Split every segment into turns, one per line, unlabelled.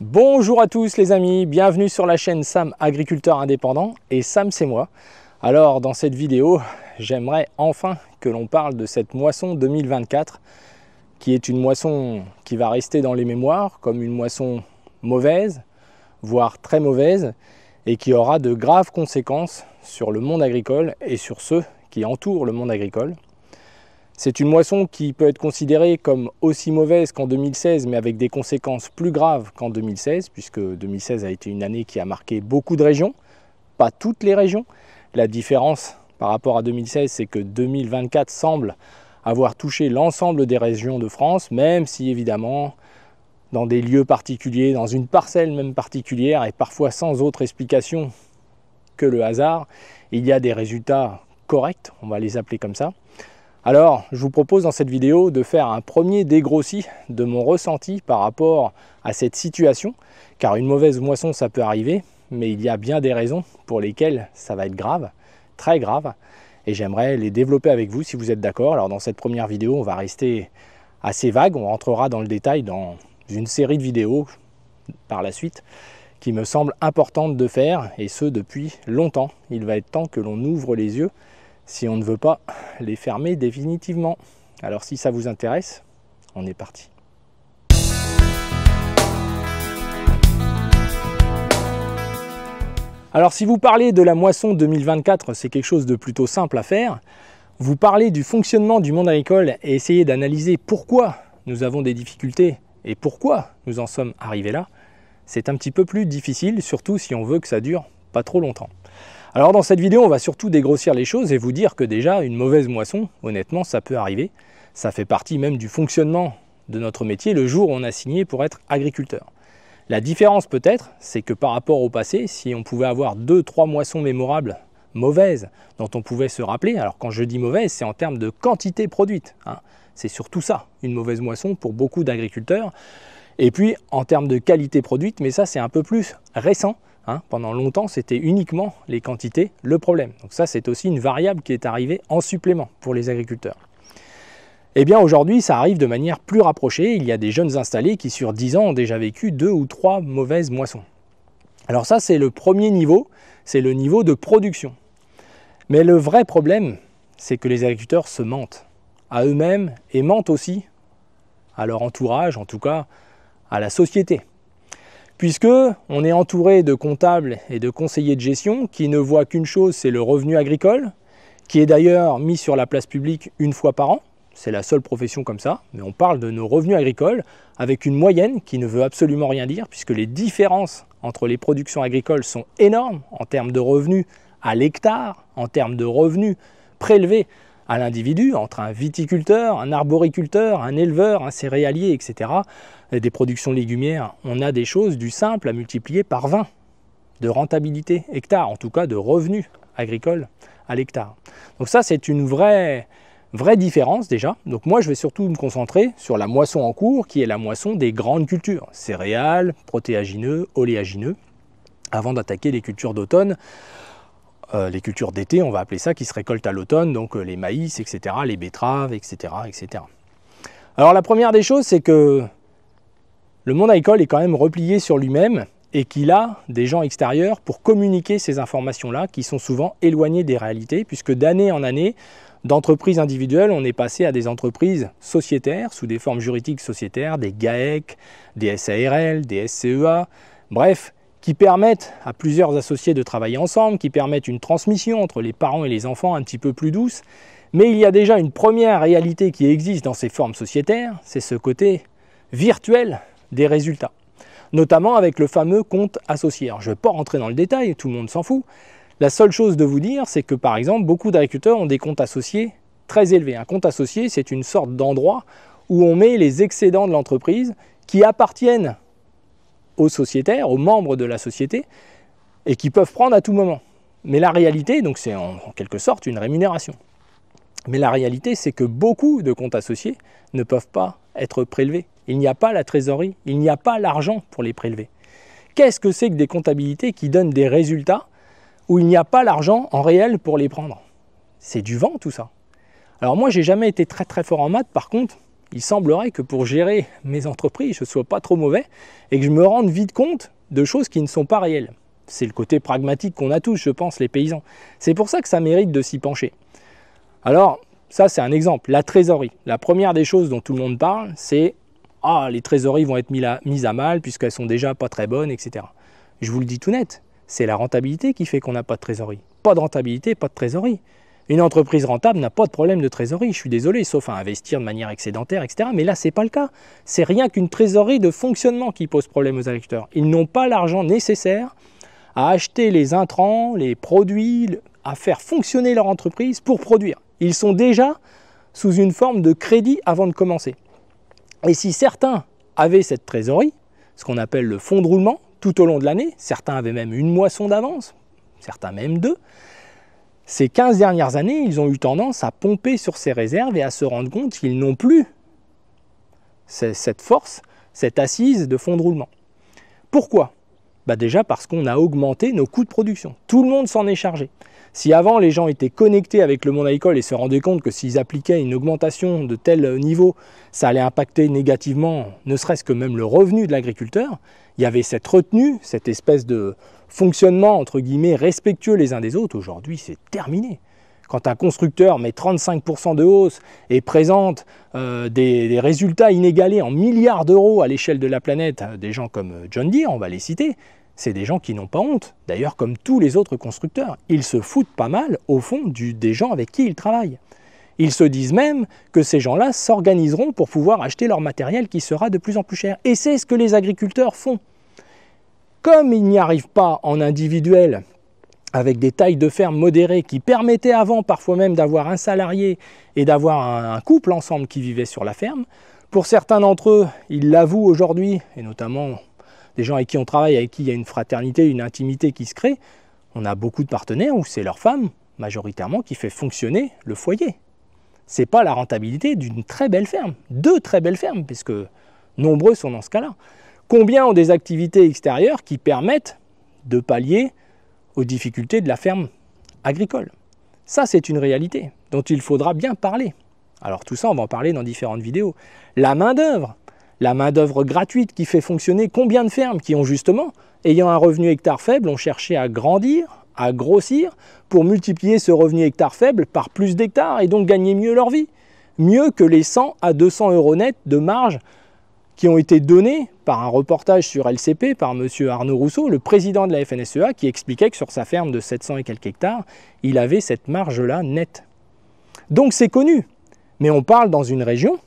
Bonjour à tous les amis, bienvenue sur la chaîne Sam Agriculteur Indépendant, et Sam c'est moi. Alors dans cette vidéo, j'aimerais enfin que l'on parle de cette moisson 2024 qui est une moisson qui va rester dans les mémoires comme une moisson mauvaise, voire très mauvaise, et qui aura de graves conséquences sur le monde agricole et sur ceux qui entourent le monde agricole. C'est une moisson qui peut être considérée comme aussi mauvaise qu'en 2016, mais avec des conséquences plus graves qu'en 2016, puisque 2016 a été une année qui a marqué beaucoup de régions, pas toutes les régions. La différence par rapport à 2016, c'est que 2024 semble avoir touché l'ensemble des régions de France, même si évidemment, dans des lieux particuliers, dans une parcelle même particulière, et parfois sans autre explication que le hasard, il y a des résultats corrects, on va les appeler comme ça. Alors, je vous propose dans cette vidéo de faire un premier dégrossi de mon ressenti par rapport à cette situation, car une mauvaise moisson, ça peut arriver, mais il y a bien des raisons pour lesquelles ça va être grave, très grave, et j'aimerais les développer avec vous si vous êtes d'accord. Alors dans cette première vidéo, on va rester assez vague, on rentrera dans le détail dans une série de vidéos par la suite, qui me semble importante de faire, et ce depuis longtemps. Il va être temps que l'on ouvre les yeux si on ne veut pas les fermer définitivement. Alors si ça vous intéresse, on est parti. Alors si vous parlez de la moisson 2024, c'est quelque chose de plutôt simple à faire. Vous parlez du fonctionnement du monde agricole et essayez d'analyser pourquoi nous avons des difficultés et pourquoi nous en sommes arrivés là. C'est un petit peu plus difficile, surtout si on veut que ça dure pas trop longtemps. Alors dans cette vidéo, on va surtout dégrossir les choses et vous dire que déjà une mauvaise moisson, honnêtement, ça peut arriver. Ça fait partie même du fonctionnement de notre métier le jour où on a signé pour être agriculteur. La différence peut-être, c'est que par rapport au passé, si on pouvait avoir 2-3 moissons mémorables mauvaises dont on pouvait se rappeler, alors quand je dis mauvaise, c'est en termes de quantité produite, hein. C'est surtout ça, une mauvaise moisson pour beaucoup d'agriculteurs. Et puis en termes de qualité produite, mais ça c'est un peu plus récent. Pendant longtemps, c'était uniquement les quantités le problème. Donc ça, c'est aussi une variable qui est arrivée en supplément pour les agriculteurs. Eh bien aujourd'hui, ça arrive de manière plus rapprochée. Il y a des jeunes installés qui sur 10 ans ont déjà vécu 2 ou 3 mauvaises moissons. Alors ça, c'est le premier niveau, c'est le niveau de production. Mais le vrai problème, c'est que les agriculteurs se mentent à eux-mêmes et mentent aussi à leur entourage, en tout cas à la société. Puisque on est entouré de comptables et de conseillers de gestion qui ne voient qu'une chose, c'est le revenu agricole, qui est d'ailleurs mis sur la place publique une fois par an. C'est la seule profession comme ça, mais on parle de nos revenus agricoles avec une moyenne qui ne veut absolument rien dire, puisque les différences entre les productions agricoles sont énormes en termes de revenus à l'hectare, en termes de revenus prélevés à l'individu, entre un viticulteur, un arboriculteur, un éleveur, un céréalier, etc. Des productions légumières, on a des choses du simple à multiplier par 20 de rentabilité hectare, en tout cas de revenus agricoles à l'hectare. Donc ça, c'est une vraie différence déjà. Donc moi, je vais surtout me concentrer sur la moisson en cours, qui est la moisson des grandes cultures, céréales, protéagineux, oléagineux, avant d'attaquer les cultures d'automne. Les cultures d'été, on va appeler ça, qui se récoltent à l'automne, donc les maïs, etc., les betteraves, etc., etc. Alors la première des choses, c'est que le monde agricole est quand même replié sur lui-même et qu'il a des gens extérieurs pour communiquer ces informations-là qui sont souvent éloignées des réalités, puisque d'année en année, d'entreprises individuelles, on est passé à des entreprises sociétaires, sous des formes juridiques sociétaires, des GAEC, des SARL, des SCEA, bref, qui permettent à plusieurs associés de travailler ensemble, qui permettent une transmission entre les parents et les enfants un petit peu plus douce. Mais il y a déjà une première réalité qui existe dans ces formes sociétaires, c'est ce côté virtuel des résultats, notamment avec le fameux compte associé. Alors, je ne vais pas rentrer dans le détail, tout le monde s'en fout. La seule chose de vous dire, c'est que par exemple, beaucoup d'agriculteurs ont des comptes associés très élevés. Un compte associé, c'est une sorte d'endroit où on met les excédents de l'entreprise qui appartiennent aux sociétaires, aux membres de la société, et qui peuvent prendre à tout moment. Mais la réalité, donc c'est en quelque sorte une rémunération. Mais la réalité, c'est que beaucoup de comptes associés ne peuvent pas être prélevés. Il n'y a pas la trésorerie, il n'y a pas l'argent pour les prélever. Qu'est-ce que c'est que des comptabilités qui donnent des résultats où il n'y a pas l'argent en réel pour les prendre? C'est du vent tout ça. Alors moi, j'ai jamais été très fort en maths, par contre, il semblerait que pour gérer mes entreprises, je ne sois pas trop mauvais et que je me rende vite compte de choses qui ne sont pas réelles. C'est le côté pragmatique qu'on a tous, je pense, les paysans. C'est pour ça que ça mérite de s'y pencher. Alors, ça c'est un exemple. La trésorerie. La première des choses dont tout le monde parle, c'est « Ah, les trésoreries vont être mises à mal puisqu'elles sont déjà pas très bonnes, etc. » Je vous le dis tout net, c'est la rentabilité qui fait qu'on n'a pas de trésorerie. Pas de rentabilité, pas de trésorerie. Une entreprise rentable n'a pas de problème de trésorerie, je suis désolé, sauf à investir de manière excédentaire, etc. Mais là, ce n'est pas le cas. C'est rien qu'une trésorerie de fonctionnement qui pose problème aux agriculteurs. Ils n'ont pas l'argent nécessaire à acheter les intrants, les produits, à faire fonctionner leur entreprise pour produire. Ils sont déjà sous une forme de crédit avant de commencer. Et si certains avaient cette trésorerie, ce qu'on appelle le fonds de roulement, tout au long de l'année, certains avaient même une moisson d'avance, certains même deux, ces 15 dernières années, ils ont eu tendance à pomper sur ces réserves et à se rendre compte qu'ils n'ont plus cette force, cette assise de fonds de roulement. Pourquoi ? Déjà parce qu'on a augmenté nos coûts de production. Tout le monde s'en est chargé. Si avant les gens étaient connectés avec le monde agricole et se rendaient compte que s'ils appliquaient une augmentation de tel niveau, ça allait impacter négativement, ne serait-ce que même le revenu de l'agriculteur, il y avait cette retenue, cette espèce de fonctionnement entre guillemets respectueux les uns des autres. Aujourd'hui, c'est terminé. Quand un constructeur met 35% de hausse et présente des résultats inégalés en milliards d'euros à l'échelle de la planète, des gens comme John Deere, on va les citer, c'est des gens qui n'ont pas honte. D'ailleurs, comme tous les autres constructeurs, ils se foutent pas mal, au fond, des gens avec qui ils travaillent. Ils se disent même que ces gens-là s'organiseront pour pouvoir acheter leur matériel qui sera de plus en plus cher. Et c'est ce que les agriculteurs font. Comme ils n'y arrivent pas en individuel, avec des tailles de ferme modérées qui permettaient avant parfois même d'avoir un salarié et d'avoir un couple ensemble qui vivait sur la ferme, pour certains d'entre eux, ils l'avouent aujourd'hui, et notamment des gens avec qui on travaille, avec qui il y a une fraternité, une intimité qui se crée, on a beaucoup de partenaires où c'est leur femme, majoritairement, qui fait fonctionner le foyer. Ce n'est pas la rentabilité d'une très belle ferme, deux très belles fermes, puisque nombreux sont dans ce cas-là. Combien ont des activités extérieures qui permettent de pallier aux difficultés de la ferme agricole? Ça, c'est une réalité dont il faudra bien parler. Alors tout ça, on va en parler dans différentes vidéos. La main-d'œuvre gratuite qui fait fonctionner combien de fermes qui ont justement, ayant un revenu hectare faible, ont cherché à grandir, à grossir, pour multiplier ce revenu hectare faible par plus d'hectares et donc gagner mieux leur vie. Mieux que les 100 à 200 euros net de marge qui ont été donnés par un reportage sur LCP par M. Arnaud Rousseau, le président de la FNSEA, qui expliquait que sur sa ferme de 700 et quelques hectares, il avait cette marge-là nette. Donc c'est connu, mais on parle dans une région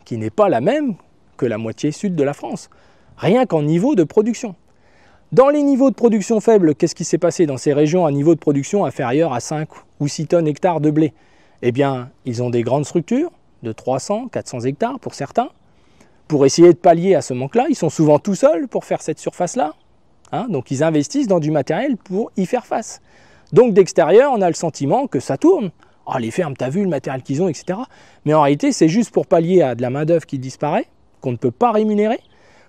qui n'est pas la même que la moitié sud de la France, rien qu'en niveau de production. Dans les niveaux de production faibles, qu'est-ce qui s'est passé dans ces régions à niveau de production inférieur à 5 ou 6 tonnes hectares de blé? Eh bien, ils ont des grandes structures de 300, 400 hectares pour certains. Pour essayer de pallier à ce manque-là, ils sont souvent tout seuls pour faire cette surface-là. Donc ils investissent dans du matériel pour y faire face. Donc d'extérieur, on a le sentiment que ça tourne. Ah, les fermes, t'as vu le matériel qu'ils ont, etc. Mais en réalité, c'est juste pour pallier à de la main-d'œuvre qui disparaît, qu'on ne peut pas rémunérer.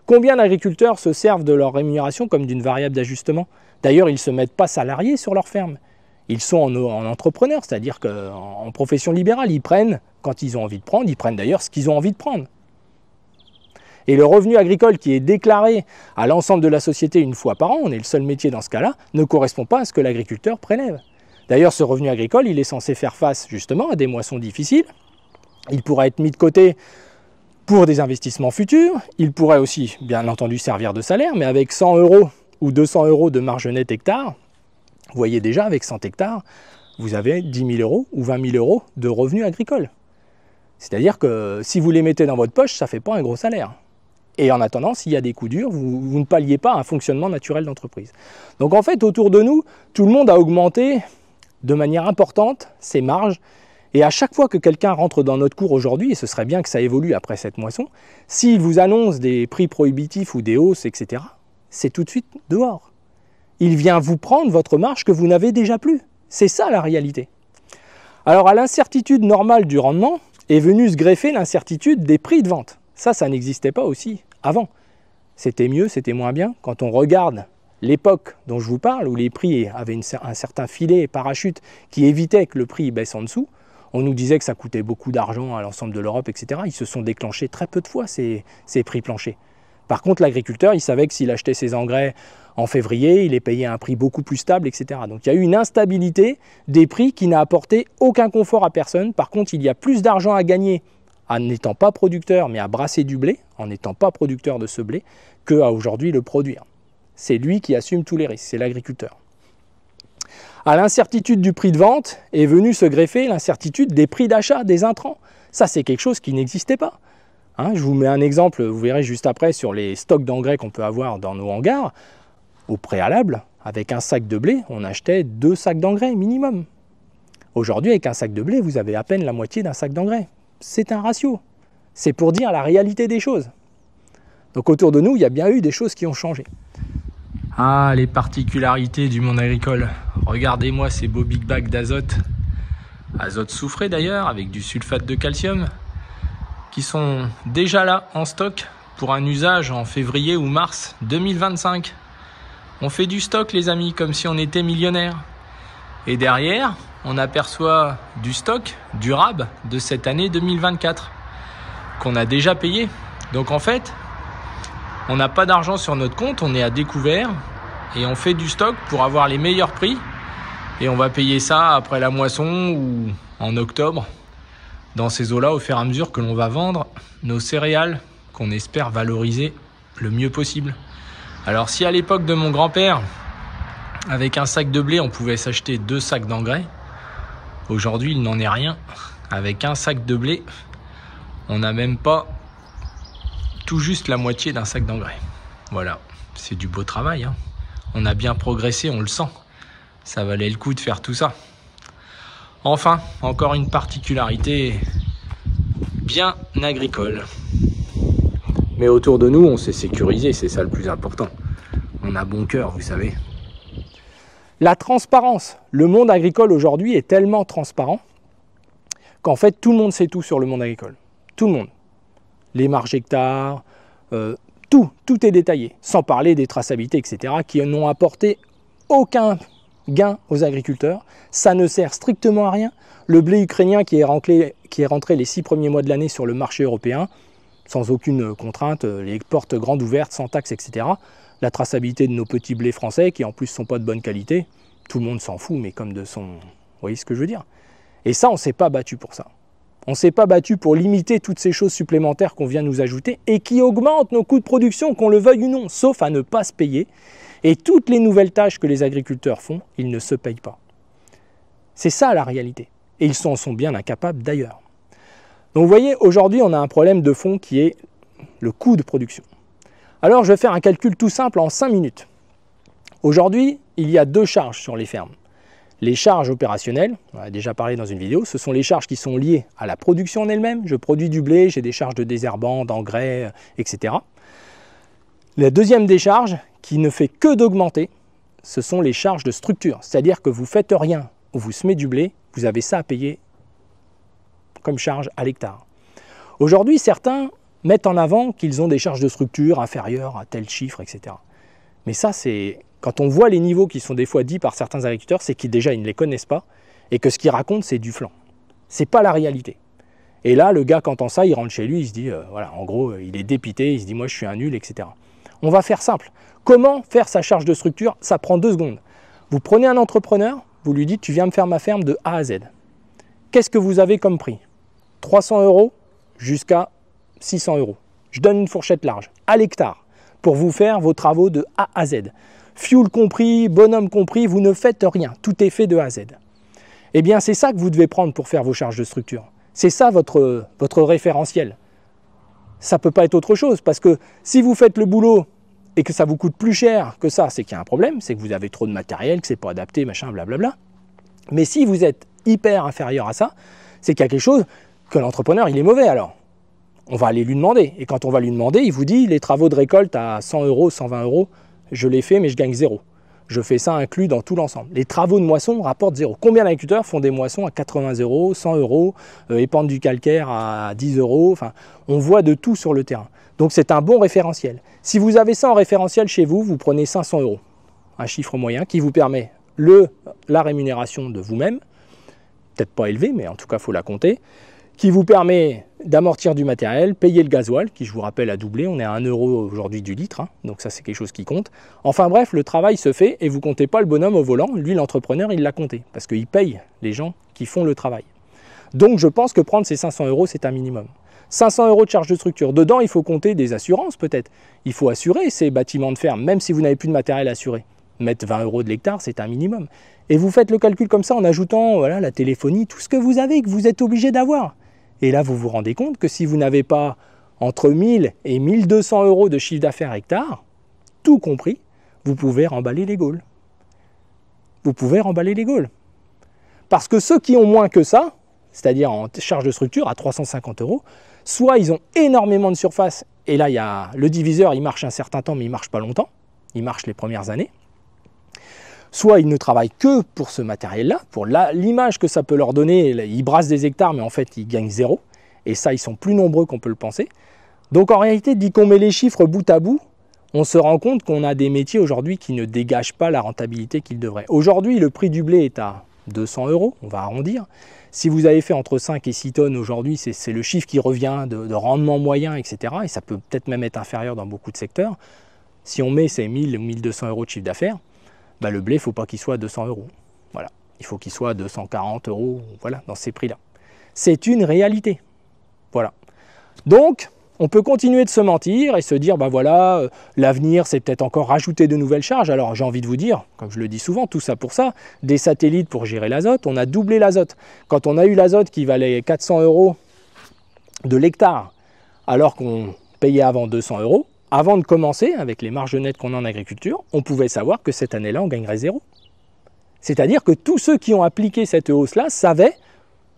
Combien d'agriculteurs se servent de leur rémunération comme d'une variable d'ajustement? D'ailleurs, ils ne se mettent pas salariés sur leur ferme. Ils sont en entrepreneurs, c'est-à-dire qu'en profession libérale, ils prennent quand ils ont envie de prendre, ils prennent d'ailleurs ce qu'ils ont envie de prendre. Et le revenu agricole qui est déclaré à l'ensemble de la société une fois par an, on est le seul métier dans ce cas-là, ne correspond pas à ce que l'agriculteur prélève. D'ailleurs, ce revenu agricole, il est censé faire face justement à des moissons difficiles. Il pourrait être mis de côté pour des investissements futurs. Il pourrait aussi, bien entendu, servir de salaire, mais avec 100 € ou 200 € de marge nette hectare, vous voyez déjà, avec 100 hectares, vous avez 10 000 € ou 20 000 € de revenus agricoles. C'est-à-dire que si vous les mettez dans votre poche, ça ne fait pas un gros salaire. Et en attendant, s'il y a des coups durs, vous ne palliez pas un fonctionnement naturel d'entreprise. Donc en fait, autour de nous, tout le monde a augmenté de manière importante ses marges. Et à chaque fois que quelqu'un rentre dans notre cours aujourd'hui, et ce serait bien que ça évolue après cette moisson, s'il vous annonce des prix prohibitifs ou des hausses, etc., c'est tout de suite dehors. Il vient vous prendre votre marge que vous n'avez déjà plus. C'est ça la réalité. Alors à l'incertitude normale du rendement est venue se greffer l'incertitude des prix de vente. Ça n'existait pas aussi avant. C'était mieux, c'était moins bien. Quand on regarde l'époque dont je vous parle, où les prix avaient un certain filet et parachute qui évitait que le prix baisse en dessous, On nous disait que ça coûtait beaucoup d'argent à l'ensemble de l'Europe, etc. Ils se sont déclenchés très peu de fois, ces prix planchers. Par contre, l'agriculteur, il savait que s'il achetait ses engrais en février, il les payait à un prix beaucoup plus stable, etc. Donc il y a eu une instabilité des prix qui n'a apporté aucun confort à personne. Par contre, il y a plus d'argent à gagner en n'étant pas producteur, mais à brasser du blé, en n'étant pas producteur de ce blé, qu'à aujourd'hui le produire. C'est lui qui assume tous les risques, c'est l'agriculteur. À l'incertitude du prix de vente est venue se greffer l'incertitude des prix d'achat des intrants. Ça, c'est quelque chose qui n'existait pas. Hein, je vous mets un exemple, vous verrez juste après, sur les stocks d'engrais qu'on peut avoir dans nos hangars. Au préalable, avec un sac de blé, on achetait 2 sacs d'engrais minimum. Aujourd'hui, avec un sac de blé, vous avez à peine la moitié d'un sac d'engrais. C'est un ratio. C'est pour dire la réalité des choses. Donc autour de nous, il y a bien eu des choses qui ont changé. Ah, les particularités du monde agricole. Regardez-moi ces beaux big bags d'azote. Azote soufré d'ailleurs, avec du sulfate de calcium, qui sont déjà là en stock pour un usage en février ou mars 2025. On fait du stock les amis, comme si on était millionnaire. Et derrière, on aperçoit du stock durable de cette année 2024 qu'on a déjà payé. Donc en fait, on n'a pas d'argent sur notre compte, on est à découvert et on fait du stock pour avoir les meilleurs prix. Et on va payer ça après la moisson ou en octobre, dans ces eaux-là, au fur et à mesure que l'on va vendre nos céréales qu'on espère valoriser le mieux possible. Alors si à l'époque de mon grand-père, avec un sac de blé, on pouvait s'acheter 2 sacs d'engrais, aujourd'hui il n'en est rien. Avec un sac de blé, on n'a même pas tout juste la moitié d'un sac d'engrais. Voilà, c'est du beau travail, hein. On a bien progressé, on le sent. Ça valait le coup de faire tout ça. Enfin, encore une particularité bien agricole. Mais autour de nous, on s'est sécurisé, c'est ça le plus important. On a bon cœur, vous savez. La transparence. Le monde agricole aujourd'hui est tellement transparent qu'en fait, tout le monde sait tout sur le monde agricole. Tout le monde. Les marges hectares, tout est détaillé. Sans parler des traçabilités, etc., qui n'ont apporté aucun gain aux agriculteurs. Ça ne sert strictement à rien. Le blé ukrainien qui est rentré les 6 premiers mois de l'année sur le marché européen, sans aucune contrainte, les portes grandes ouvertes, sans taxes, etc. La traçabilité de nos petits blés français, qui en plus ne sont pas de bonne qualité, tout le monde s'en fout, mais comme de son... Vous voyez ce que je veux dire? Et ça, on ne s'est pas battu pour ça. On ne s'est pas battu pour limiter toutes ces choses supplémentaires qu'on vient nous ajouter et qui augmentent nos coûts de production, qu'on le veuille ou non, sauf à ne pas se payer. Et toutes les nouvelles tâches que les agriculteurs font, ils ne se payent pas. C'est ça la réalité. Et ils en sont bien incapables d'ailleurs. Donc vous voyez, aujourd'hui, on a un problème de fond qui est le coût de production. Alors je vais faire un calcul tout simple en 5 minutes. Aujourd'hui, il y a 2 charges sur les fermes. Les charges opérationnelles, on en a déjà parlé dans une vidéo, ce sont les charges qui sont liées à la production en elle-même. Je produis du blé, j'ai des charges de désherbant, d'engrais, etc. La deuxième décharge, qui ne fait que d'augmenter, ce sont les charges de structure. C'est-à-dire que vous ne faites rien ou vous semez du blé, vous avez ça à payer comme charge à l'hectare. Aujourd'hui, certains mettent en avant qu'ils ont des charges de structure inférieures à tel chiffre, etc. Mais ça, c'est... Quand on voit les niveaux qui sont des fois dits par certains agriculteurs, c'est qu'ils déjà ils ne les connaissent pas et que ce qu'ils racontent, c'est du flan. Ce n'est pas la réalité. Et là, le gars, quand entend ça, il rentre chez lui, il se dit, voilà, en gros, il est dépité, il se dit, moi, je suis un nul, etc. On va faire simple. Comment faire sa charge de structure? Ça prend 2 secondes. Vous prenez un entrepreneur, vous lui dites, tu viens me faire ma ferme de A à Z. Qu'est-ce que vous avez comme prix? 300 € jusqu'à 600 €. Je donne une fourchette large, à l'hectare, pour vous faire vos travaux de A à Z. Fuel compris, bonhomme compris, vous ne faites rien. Tout est fait de A à Z. Eh bien, c'est ça que vous devez prendre pour faire vos charges de structure. C'est ça votre référentiel. Ça ne peut pas être autre chose, parce que si vous faites le boulot et que ça vous coûte plus cher que ça, c'est qu'il y a un problème, c'est que vous avez trop de matériel, que ce n'est pas adapté, machin, blablabla. Mais si vous êtes hyper inférieur à ça, c'est qu'il y a quelque chose que l'entrepreneur, il est mauvais alors. On va aller lui demander. Et quand on va lui demander, il vous dit, les travaux de récolte à 100 €, 120 €, je les fais, mais je gagne 0. Je fais ça inclus dans tout l'ensemble. Les travaux de moisson rapportent 0. Combien d'agriculteurs font des moissons à 80 €, 100 €, épandre du calcaire à 10 €, enfin, on voit de tout sur le terrain. Donc c'est un bon référentiel. Si vous avez ça en référentiel chez vous, vous prenez 500 €, un chiffre moyen qui vous permet la rémunération de vous-même, peut-être pas élevée, mais en tout cas, il faut la compter, qui vous permet d'amortir du matériel, payer le gasoil, qui je vous rappelle a doublé, on est à 1 € aujourd'hui du litre, hein, donc ça c'est quelque chose qui compte. Enfin bref, le travail se fait et vous ne comptez pas le bonhomme au volant, lui l'entrepreneur il l'a compté, parce qu'il paye les gens qui font le travail. Donc je pense que prendre ces 500 € c'est un minimum. 500 € de charge de structure, dedans il faut compter des assurances peut-être, il faut assurer ces bâtiments de ferme, même si vous n'avez plus de matériel assuré. Mettre 20 € de l'hectare c'est un minimum. Et vous faites le calcul comme ça en ajoutant voilà, la téléphonie, tout ce que vous avez, que vous êtes obligé d'avoir. Et là, vous vous rendez compte que si vous n'avez pas entre 1000 et 1200 € de chiffre d'affaires hectare, tout compris, vous pouvez remballer les Gaules. Vous pouvez remballer les Gaules. Parce que ceux qui ont moins que ça, c'est-à-dire en charge de structure à 350 €, soit ils ont énormément de surface, et là, il y a le diviseur, il marche un certain temps, mais il ne marche pas longtemps, il marche les premières années, soit ils ne travaillent que pour ce matériel-là, pour l'image que ça peut leur donner, ils brassent des hectares, mais en fait, ils gagnent zéro. Et ça, ils sont plus nombreux qu'on peut le penser. Donc en réalité, dès qu'on met les chiffres bout à bout, on se rend compte qu'on a des métiers aujourd'hui qui ne dégagent pas la rentabilité qu'ils devraient. Aujourd'hui, le prix du blé est à 200 €, on va arrondir. Si vous avez fait entre 5 et 6 tonnes aujourd'hui, c'est le chiffre qui revient de rendement moyen, etc. Et ça peut peut-être même être inférieur dans beaucoup de secteurs. Si on met ces 1000 ou 1200 € de chiffre d'affaires, bah, le blé, il ne faut pas qu'il soit à 200 €. Voilà. Il faut qu'il soit à 240 €, voilà, dans ces prix-là. C'est une réalité. Voilà. Donc, on peut continuer de se mentir et se dire, bah voilà, l'avenir, c'est peut-être encore rajouter de nouvelles charges. Alors, j'ai envie de vous dire, comme je le dis souvent, tout ça pour ça, des satellites pour gérer l'azote, on a doublé l'azote. Quand on a eu l'azote qui valait 400 € de l'hectare, alors qu'on payait avant 200 €, avant de commencer, avec les marges nettes qu'on a en agriculture, on pouvait savoir que cette année-là, on gagnerait zéro. C'est-à-dire que tous ceux qui ont appliqué cette hausse-là savaient,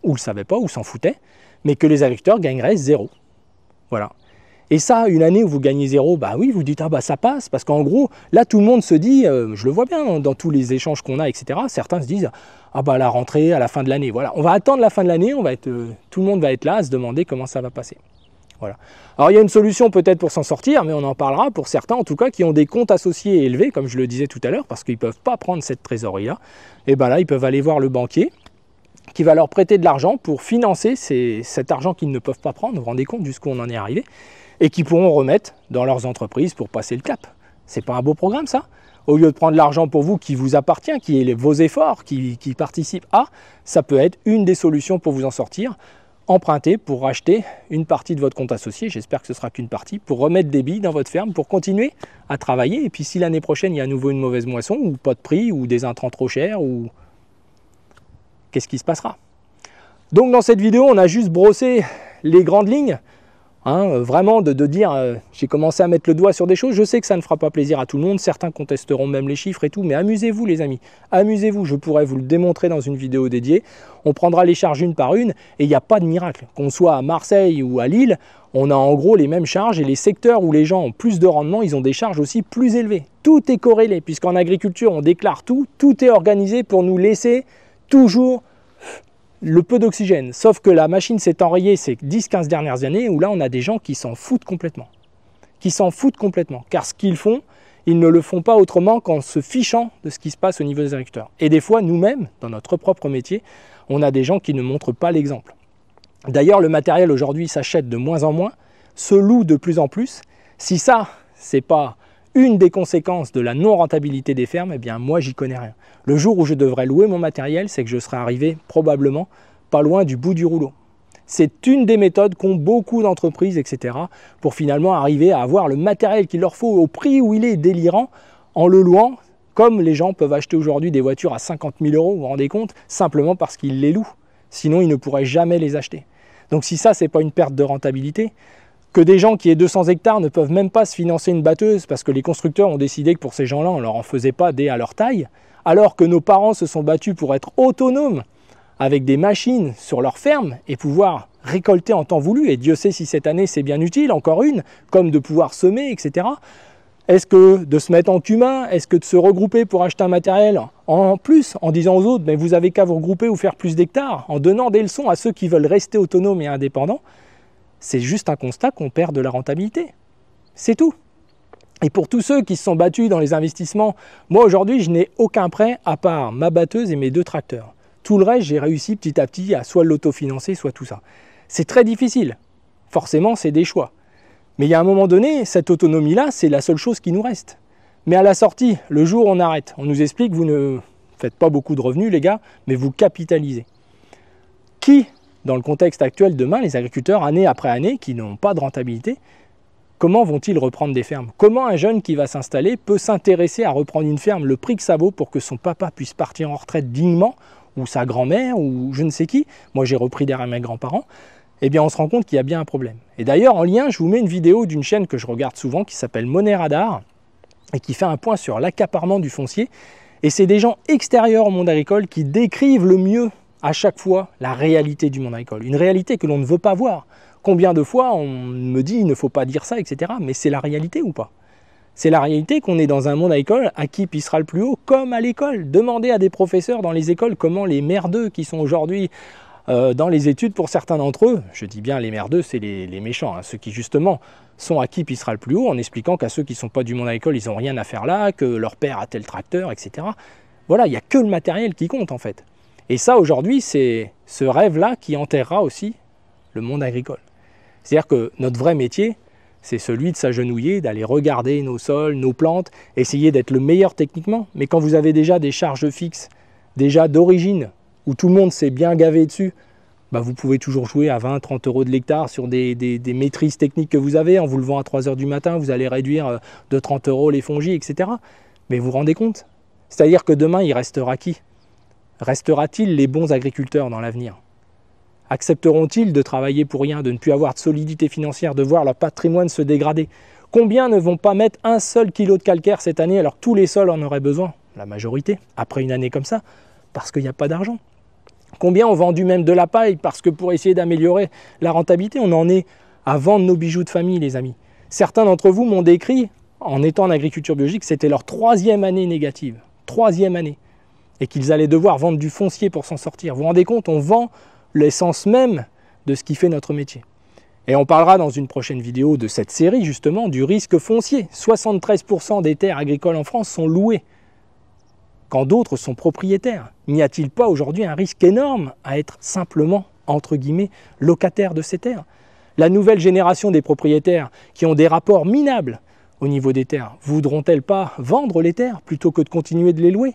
ou ne le savaient pas, ou s'en foutaient, mais que les agriculteurs gagneraient zéro. Voilà. Et ça, une année où vous gagnez zéro, bah oui, vous dites, ah bah ça passe, parce qu'en gros, là, tout le monde se dit, je le vois bien dans tous les échanges qu'on a, etc., certains se disent, ah bah la rentrée, à la fin de l'année, voilà. On va attendre la fin de l'année, tout le monde va être là à se demander comment ça va passer. Voilà. Alors il y a une solution peut-être pour s'en sortir, mais on en parlera pour certains en tout cas qui ont des comptes associés élevés, comme je le disais tout à l'heure, parce qu'ils ne peuvent pas prendre cette trésorerie-là. Et bien là, ils peuvent aller voir le banquier qui va leur prêter de l'argent pour financer cet argent qu'ils ne peuvent pas prendre, vous vous rendez compte jusqu'où on en est arrivé, et qui pourront remettre dans leurs entreprises pour passer le cap. C'est pas un beau programme ça? Au lieu de prendre l'argent pour vous qui vous appartient, qui est vos efforts, qui participent à, ça peut être une des solutions pour vous en sortir. Emprunter pour racheter une partie de votre compte associé, j'espère que ce sera qu'une partie, pour remettre des billes dans votre ferme, pour continuer à travailler. Et puis si l'année prochaine, il y a à nouveau une mauvaise moisson, ou pas de prix, ou des intrants trop chers, ou qu'est-ce qui se passera? Donc dans cette vidéo, on a juste brossé les grandes lignes, hein, vraiment de dire, j'ai commencé à mettre le doigt sur des choses, je sais que ça ne fera pas plaisir à tout le monde, certains contesteront même les chiffres et tout, mais amusez-vous les amis, amusez-vous, je pourrais vous le démontrer dans une vidéo dédiée, on prendra les charges une par une, et il n'y a pas de miracle, qu'on soit à Marseille ou à Lille, on a en gros les mêmes charges, et les secteurs où les gens ont plus de rendement, ils ont des charges aussi plus élevées, tout est corrélé, puisqu'en agriculture on déclare tout, tout est organisé pour nous laisser toujours le peu d'oxygène, sauf que la machine s'est enrayée ces 10-15 dernières années où là on a des gens qui s'en foutent complètement. Car ce qu'ils font, ils ne le font pas autrement qu'en se fichant de ce qui se passe au niveau des agriculteurs. Et des fois, nous-mêmes, dans notre propre métier, on a des gens qui ne montrent pas l'exemple. D'ailleurs, le matériel aujourd'hui s'achète de moins en moins, se loue de plus en plus. Si ça, c'est pas une des conséquences de la non-rentabilité des fermes, eh bien moi j'y connais rien. Le jour où je devrais louer mon matériel, c'est que je serai arrivé probablement pas loin du bout du rouleau. C'est une des méthodes qu'ont beaucoup d'entreprises, etc., pour finalement arriver à avoir le matériel qu'il leur faut au prix où il est délirant, en le louant, comme les gens peuvent acheter aujourd'hui des voitures à 50 000 €, vous vous rendez compte, simplement parce qu'ils les louent. Sinon, ils ne pourraient jamais les acheter. Donc si ça, c'est pas une perte de rentabilité, que des gens qui aient 200 hectares ne peuvent même pas se financer une batteuse parce que les constructeurs ont décidé que pour ces gens-là, on ne leur en faisait pas à leur taille, alors que nos parents se sont battus pour être autonomes avec des machines sur leur ferme et pouvoir récolter en temps voulu, et Dieu sait si cette année c'est bien utile, encore une, comme de pouvoir semer, etc. Est-ce que de se mettre en cumin, est-ce que de se regrouper pour acheter un matériel en plus, en disant aux autres, mais vous avez qu'à vous regrouper ou faire plus d'hectares, en donnant des leçons à ceux qui veulent rester autonomes et indépendants, c'est juste un constat qu'on perd de la rentabilité. C'est tout. Et pour tous ceux qui se sont battus dans les investissements, moi aujourd'hui je n'ai aucun prêt à part ma batteuse et mes 2 tracteurs. Tout le reste, j'ai réussi petit à petit à soit l'autofinancer, soit tout ça. C'est très difficile. Forcément, c'est des choix. Mais il y a un moment donné, cette autonomie-là, c'est la seule chose qui nous reste. Mais à la sortie, le jour où on arrête, on nous explique que vous ne faites pas beaucoup de revenus, les gars, mais vous capitalisez. Qui, dans le contexte actuel, demain, les agriculteurs, année après année, qui n'ont pas de rentabilité, comment vont-ils reprendre des fermes? Comment un jeune qui va s'installer peut s'intéresser à reprendre une ferme, le prix que ça vaut pour que son papa puisse partir en retraite dignement, ou sa grand-mère, ou je ne sais qui? Moi, j'ai repris derrière mes grands-parents. Eh bien, on se rend compte qu'il y a bien un problème. Et d'ailleurs, en lien, je vous mets une vidéo d'une chaîne que je regarde souvent, qui s'appelle Monnaie Radar, et qui fait un point sur l'accaparement du foncier. Et c'est des gens extérieurs au monde agricole qui décrivent le mieux à chaque fois la réalité du monde agricole. Une réalité que l'on ne veut pas voir. Combien de fois on me dit il ne faut pas dire ça, etc. Mais c'est la réalité ou pas? C'est la réalité qu'on est dans un monde agricole à qui pissera le plus haut, comme à l'école. Demandez à des professeurs dans les écoles comment les merdeux qui sont aujourd'hui dans les études pour certains d'entre eux, je dis bien les merdeux, c'est les méchants, hein, ceux qui justement sont à qui pissera le plus haut, en expliquant qu'à ceux qui ne sont pas du monde agricole, ils n'ont rien à faire là, que leur père a tel tracteur, etc. Voilà, il n'y a que le matériel qui compte en fait. Et ça aujourd'hui, c'est ce rêve-là qui enterrera aussi le monde agricole. C'est-à-dire que notre vrai métier, c'est celui de s'agenouiller, d'aller regarder nos sols, nos plantes, essayer d'être le meilleur techniquement. Mais quand vous avez déjà des charges fixes, déjà d'origine, où tout le monde s'est bien gavé dessus, bah vous pouvez toujours jouer à 20-30 € de l'hectare sur des maîtrises techniques que vous avez. En vous levant à 3 h du matin, vous allez réduire de 30 € les fongies, etc. Mais vous vous rendez compte? C'est-à-dire que demain, il restera qui? Restera-t-il les bons agriculteurs dans l'avenir? Accepteront-ils de travailler pour rien, de ne plus avoir de solidité financière, de voir leur patrimoine se dégrader? Combien ne vont pas mettre un seul kilo de calcaire cette année alors que tous les sols en auraient besoin? La majorité, après une année comme ça, parce qu'il n'y a pas d'argent. Combien ont vendu même de la paille parce que pour essayer d'améliorer la rentabilité, on en est à vendre nos bijoux de famille, les amis. Certains d'entre vous m'ont décrit, en étant en agriculture biologique, c'était leur 3e année négative. 3e année. Et qu'ils allaient devoir vendre du foncier pour s'en sortir. Vous vous rendez compte, on vend l'essence même de ce qui fait notre métier. Et on parlera dans une prochaine vidéo de cette série, justement, du risque foncier. 73% des terres agricoles en France sont louées, quand d'autres sont propriétaires. N'y a-t-il pas aujourd'hui un risque énorme à être simplement, entre guillemets, locataire de ces terres? La nouvelle génération des propriétaires qui ont des rapports minables au niveau des terres, voudront-elles pas vendre les terres plutôt que de continuer de les louer?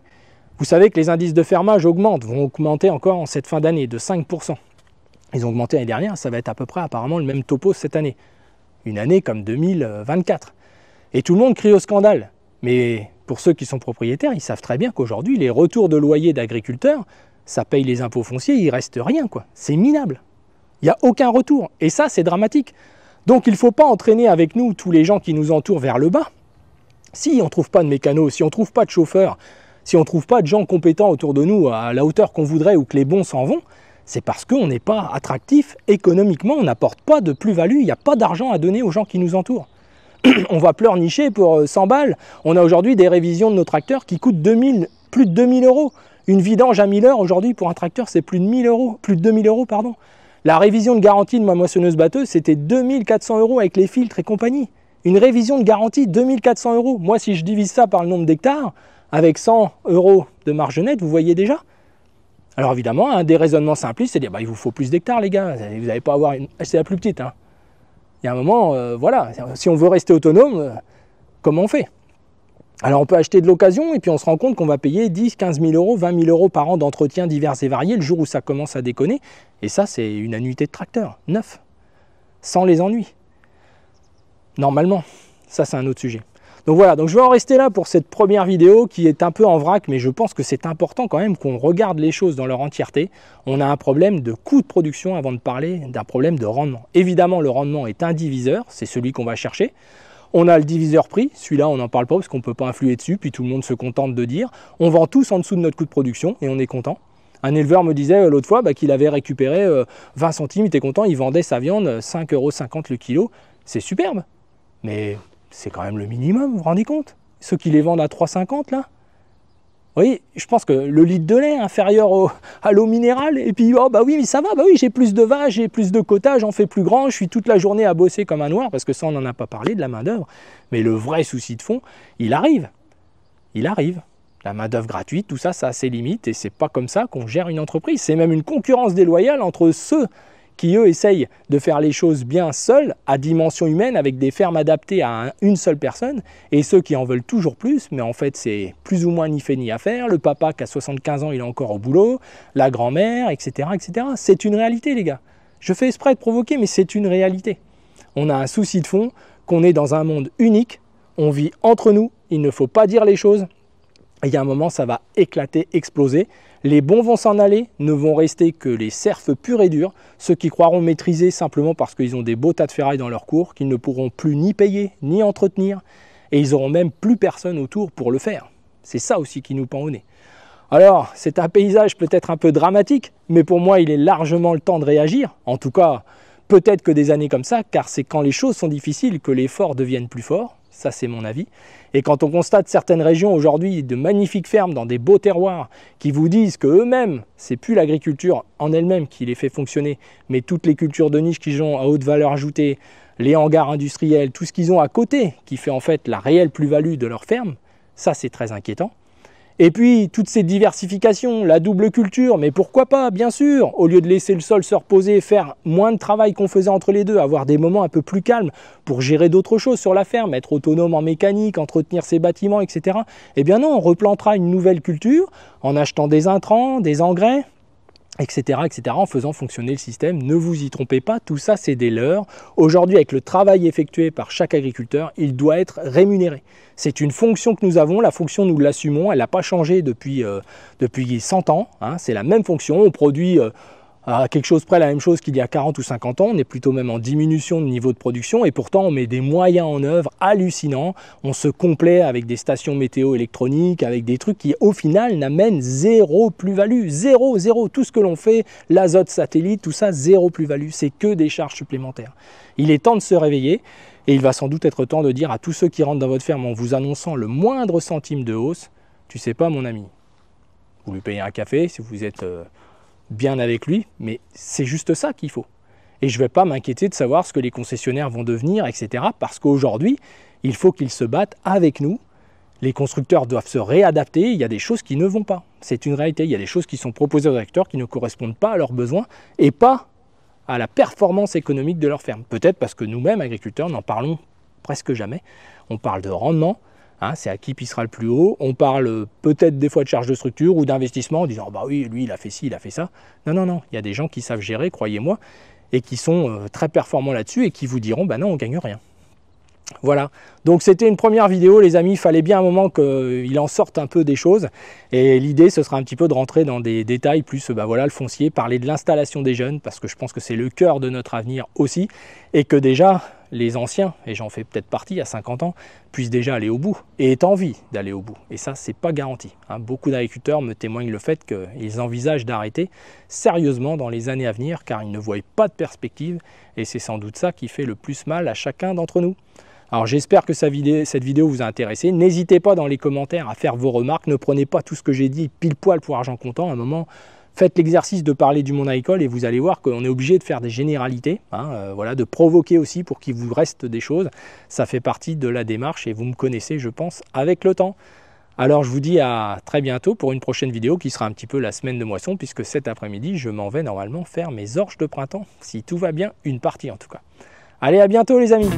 Vous savez que les indices de fermage augmentent, vont augmenter encore en cette fin d'année de 5%. Ils ont augmenté l'année dernière, ça va être à peu près apparemment le même topo cette année. Une année comme 2024. Et tout le monde crie au scandale. Mais pour ceux qui sont propriétaires, ils savent très bien qu'aujourd'hui, les retours de loyer d'agriculteurs, ça paye les impôts fonciers, il ne reste rien, quoi. C'est minable. Il n'y a aucun retour. Et ça, c'est dramatique. Donc il ne faut pas entraîner avec nous tous les gens qui nous entourent vers le bas. Si on ne trouve pas de mécanos, si on ne trouve pas de chauffeurs, si on ne trouve pas de gens compétents autour de nous à la hauteur qu'on voudrait ou que les bons s'en vont, c'est parce qu'on n'est pas attractif économiquement, on n'apporte pas de plus-value, il n'y a pas d'argent à donner aux gens qui nous entourent. On va pleurnicher pour 100 balles. On a aujourd'hui des révisions de nos tracteurs qui coûtent plus de 2000 €. Une vidange à 1000 heures aujourd'hui pour un tracteur, c'est plus de 1000 €, plus de 2000 €, pardon. La révision de garantie de ma moissonneuse-batteuse, c'était 2400 € avec les filtres et compagnie. Une révision de garantie, 2400 €. Moi, si je divise ça par le nombre d'hectares, avec 100 € de marge nette, vous voyez déjà. Alors évidemment, un des raisonnements simplistes, c'est de dire bah, il vous faut plus d'hectares, les gars. Vous n'allez pas avoir une. C'est la plus petite. Hein. Il y a un moment, voilà, si on veut rester autonome, comment on fait? Alors on peut acheter de l'occasion et puis on se rend compte qu'on va payer 10, 15 000 €, 20 000 € par an d'entretien divers et variés le jour où ça commence à déconner. Et ça, c'est une annuité de tracteur, neuf, sans les ennuis. Normalement, ça c'est un autre sujet. Donc voilà, donc je vais en rester là pour cette première vidéo qui est un peu en vrac, mais je pense que c'est important quand même qu'on regarde les choses dans leur entièreté. On a un problème de coût de production avant de parler d'un problème de rendement. Évidemment, le rendement est un diviseur, c'est celui qu'on va chercher. On a le diviseur prix, celui-là on n'en parle pas parce qu'on ne peut pas influer dessus, puis tout le monde se contente de dire. On vend tous en dessous de notre coût de production et on est content. Un éleveur me disait l'autre fois qu'il avait récupéré 20 centimes, il était content, il vendait sa viande 5,50 € le kilo. C'est superbe, mais c'est quand même le minimum, vous vous rendez compte? Ceux qui les vendent à 3,50 là. Vous voyez, je pense que le litre de lait inférieur à l'eau minérale, et puis oh bah oui, mais ça va, bah oui, j'ai plus de vaches, j'ai plus de quotas, j'en fais plus grand, je suis toute la journée à bosser comme un noir, parce que ça on n'en a pas parlé de la main d'œuvre, mais le vrai souci de fond, il arrive. Il arrive. La main-d'œuvre gratuite, tout ça, ça a ses limites et c'est pas comme ça qu'on gère une entreprise. C'est même une concurrence déloyale entre ceux qui, eux, essayent de faire les choses bien seuls, à dimension humaine, avec des fermes adaptées à une seule personne, et ceux qui en veulent toujours plus, mais en fait, c'est plus ou moins ni fait ni à faire. Le papa qui a 75 ans, il est encore au boulot, la grand-mère, etc., etc. C'est une réalité, les gars. Je fais exprès de provoquer, mais c'est une réalité. On a un souci de fond, qu'on est dans un monde unique, on vit entre nous, il ne faut pas dire les choses. Il y a un moment, ça va éclater, exploser. Les bons vont s'en aller, ne vont rester que les serfs purs et durs, ceux qui croiront maîtriser simplement parce qu'ils ont des beaux tas de ferraille dans leur cours, qu'ils ne pourront plus ni payer, ni entretenir, et ils n'auront même plus personne autour pour le faire. C'est ça aussi qui nous pend au nez. Alors, c'est un paysage peut-être un peu dramatique, mais pour moi, il est largement le temps de réagir. En tout cas, peut-être que des années comme ça, car c'est quand les choses sont difficiles que les forts deviennent plus forts. Ça, c'est mon avis. Et quand on constate certaines régions aujourd'hui, de magnifiques fermes dans des beaux terroirs, qui vous disent qu'eux-mêmes, c'est plus l'agriculture en elle-même qui les fait fonctionner, mais toutes les cultures de niche qu'ils ont à haute valeur ajoutée, les hangars industriels, tout ce qu'ils ont à côté, qui fait en fait la réelle plus-value de leur ferme, ça c'est très inquiétant. Et puis, toute cette diversification, la double culture, mais pourquoi pas, bien sûr, au lieu de laisser le sol se reposer, faire moins de travail qu'on faisait entre les deux, avoir des moments un peu plus calmes pour gérer d'autres choses sur la ferme, être autonome en mécanique, entretenir ses bâtiments, etc. Eh bien non, on replantera une nouvelle culture en achetant des intrants, des engrais, etc., en faisant fonctionner le système. Ne vous y trompez pas, tout ça c'est des leurres. Aujourd'hui, avec le travail effectué par chaque agriculteur, il doit être rémunéré. C'est une fonction que nous avons, la fonction nous l'assumons, elle n'a pas changé depuis 100 ans, hein. C'est la même fonction, on produit à quelque chose près la même chose qu'il y a 40 ou 50 ans, on est plutôt même en diminution de niveau de production et pourtant on met des moyens en œuvre hallucinants, on se complaît avec des stations météo électroniques, avec des trucs qui au final n'amènent zéro plus-value, zéro, tout ce que l'on fait, l'azote satellite, tout ça, zéro plus-value, c'est que des charges supplémentaires. Il est temps de se réveiller et il va sans doute être temps de dire à tous ceux qui rentrent dans votre ferme en vous annonçant le moindre centime de hausse, tu sais pas mon ami, vous lui payez un café si vous êtes bien avec lui, mais c'est juste ça qu'il faut. Et je ne vais pas m'inquiéter de savoir ce que les concessionnaires vont devenir, etc. Parce qu'aujourd'hui, il faut qu'ils se battent avec nous. Les constructeurs doivent se réadapter, il y a des choses qui ne vont pas. C'est une réalité, il y a des choses qui sont proposées aux acteurs qui ne correspondent pas à leurs besoins et pas à la performance économique de leur ferme. Peut-être parce que nous-mêmes, agriculteurs, n'en parlons presque jamais. On parle de rendement. Hein, c'est à qui pissera le plus haut. On parle peut-être des fois de charge de structure ou d'investissement en disant oh bah oui, lui il a fait ci, il a fait ça. Non, il y a des gens qui savent gérer, croyez-moi, et qui sont très performants là-dessus et qui vous diront bah non, on ne gagne rien. Voilà, donc c'était une première vidéo les amis, il fallait bien un moment qu'il en sorte un peu des choses et l'idée ce sera un petit peu de rentrer dans des détails plus bah voilà, le foncier, parler de l'installation des jeunes parce que je pense que c'est le cœur de notre avenir aussi et que déjà les anciens, et j'en fais peut-être partie à 50 ans, puissent déjà aller au bout et aient envie d'aller au bout et ça c'est pas garanti. Hein. Beaucoup d'agriculteurs me témoignent le fait qu'ils envisagent d'arrêter sérieusement dans les années à venir car ils ne voient pas de perspective et c'est sans doute ça qui fait le plus mal à chacun d'entre nous. Alors j'espère que cette vidéo vous a intéressé. N'hésitez pas dans les commentaires à faire vos remarques. Ne prenez pas tout ce que j'ai dit pile poil pour argent comptant. À un moment, faites l'exercice de parler du monde agricole et vous allez voir qu'on est obligé de faire des généralités. Hein, voilà, de provoquer aussi pour qu'il vous reste des choses. Ça fait partie de la démarche et vous me connaissez, je pense, avec le temps. Alors je vous dis à très bientôt pour une prochaine vidéo qui sera un petit peu la semaine de moisson puisque cet après-midi, je m'en vais normalement faire mes orges de printemps. Si tout va bien, une partie en tout cas. Allez, à bientôt les amis!